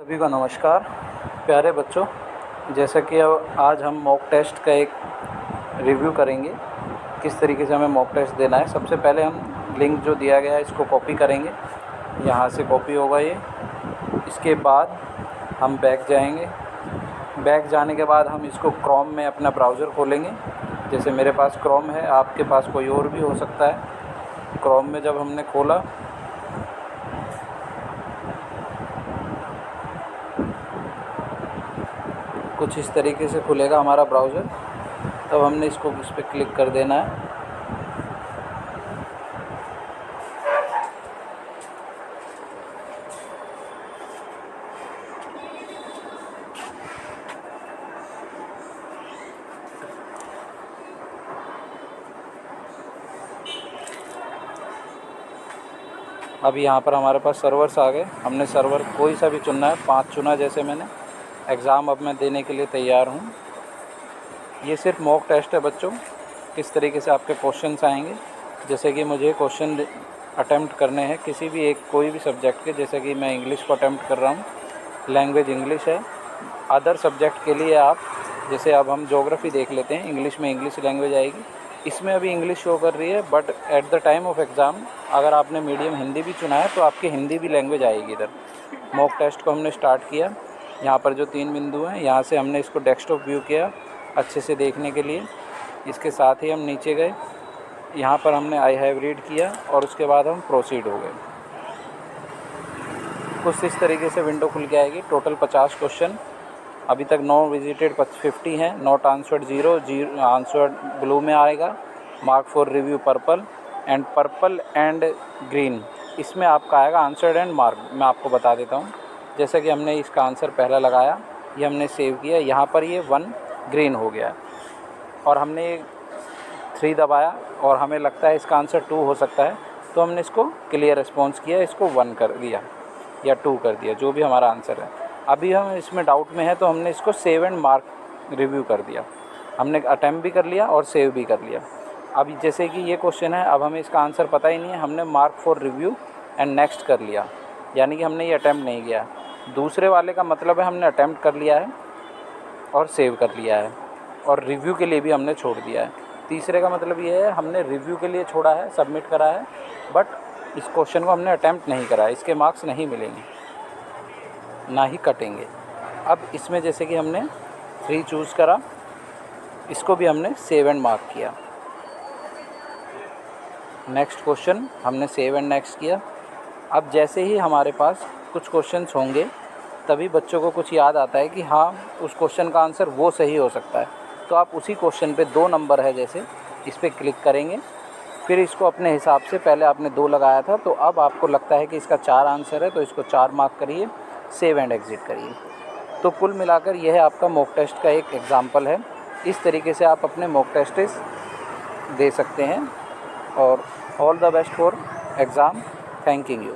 सभी को नमस्कार। प्यारे बच्चों, जैसा कि अब आज हम मॉक टेस्ट का एक रिव्यू करेंगे, किस तरीके से हमें मॉक टेस्ट देना है। सबसे पहले हम लिंक जो दिया गया है इसको कॉपी करेंगे, यहाँ से कॉपी होगा ये। इसके बाद हम बैक जाएंगे। बैक जाने के बाद हम इसको क्रोम में अपना ब्राउज़र खोलेंगे। जैसे मेरे पास क्रोम है, आपके पास कोई और भी हो सकता है। क्रोम में जब हमने खोला, कुछ इस तरीके से खुलेगा हमारा ब्राउज़र। तब हमने इसको इस पर क्लिक कर देना है। अब यहाँ पर हमारे पास सर्वर्स आ गए। हमने सर्वर कोई सा भी चुनना है, 5 चुना जैसे मैंने। एग्ज़ाम अब मैं देने के लिए तैयार हूँ। ये सिर्फ मॉक टेस्ट है बच्चों, किस तरीके से आपके क्वेश्चंस आएंगे। जैसे कि मुझे क्वेश्चन अटेम्प्ट करने हैं किसी भी एक कोई भी सब्जेक्ट के। जैसे कि मैं इंग्लिश को अटेम्प्ट कर रहा हूँ, लैंग्वेज इंग्लिश है। अदर सब्जेक्ट के लिए आप, जैसे अब हम ज्योग्राफी देख लेते हैं, इंग्लिश में इंग्लिश लैंग्वेज आएगी। इसमें अभी इंग्लिश शो कर रही है, but at the time of exam अगर आपने मीडियम हिंदी भी चुना है तो आपकी हिंदी भी लैंग्वेज आएगी इधर। मॉक टेस्ट को हमने स्टार्ट किया। यहाँ पर जो 3 बिंदु हैं, यहाँ से हमने इसको डेस्कटॉप व्यू किया अच्छे से देखने के लिए। इसके साथ ही हम नीचे गए, यहाँ पर हमने आई हैव रीड किया और उसके बाद हम प्रोसीड हो गए। कुछ इस तरीके से विंडो खुल के आएगी। टोटल 50 क्वेश्चन, अभी तक 9 विजिटेड 50 हैं। नॉट आंसर्ड 0 आंसर्ड ब्लू में आएगा। Mark for review purple and green, इसमें आपका आएगा आंसर्ड एंड मार्क। मैं आपको बता देता हूँ। जैसे कि हमने इसका आंसर पहला लगाया, ये हमने सेव किया, यहाँ पर ये 1 ग्रीन हो गया और हमने 3 दबाया और हमें लगता है इसका आंसर 2 हो सकता है, तो हमने इसको क्लियर रिस्पॉन्स किया, इसको 1 कर दिया या 2 कर दिया, जो भी हमारा आंसर है। अभी हम इसमें डाउट में है तो हमने इसको सेव एंड मार्क रिव्यू कर दिया। हमने अटेम्प्ट भी कर लिया और सेव भी कर लिया। अभी जैसे कि ये क्वेश्चन है, अब हमें इसका आंसर पता ही नहीं है, हमने mark for review and next कर लिया, यानी कि हमने ये अटेम्प्ट नहीं किया। दूसरे वाले का मतलब है हमने अटेम्प्ट कर लिया है और सेव कर लिया है और रिव्यू के लिए भी हमने छोड़ दिया है। तीसरे का मतलब ये है हमने रिव्यू के लिए छोड़ा है, सबमिट करा है, बट इस क्वेश्चन को हमने अटेम्प्ट नहीं करा है, इसके मार्क्स नहीं मिलेंगे, ना ही कटेंगे। अब इसमें जैसे कि हमने 3 चूज़ करा, इसको भी हमने सेव एंड मार्क किया। नेक्स्ट क्वेश्चन हमने सेव एंड नेक्स्ट किया। अब जैसे ही हमारे पास कुछ क्वेश्चंस होंगे, तभी बच्चों को कुछ याद आता है कि हाँ, उस क्वेश्चन का आंसर वो सही हो सकता है, तो आप उसी क्वेश्चन पे 2 नंबर है जैसे, इस पर क्लिक करेंगे। फिर इसको अपने हिसाब से, पहले आपने 2 लगाया था तो अब आपको लगता है कि इसका 4 आंसर है, तो इसको 4 मार्क करिए, सेव एंड एग्ज़िट करिए। तो कुल मिलाकर यह आपका मॉक टेस्ट का एक एग्ज़ाम्पल है। इस तरीके से आप अपने मॉक टेस्ट दे सकते हैं। और all the best for exam. Thank you.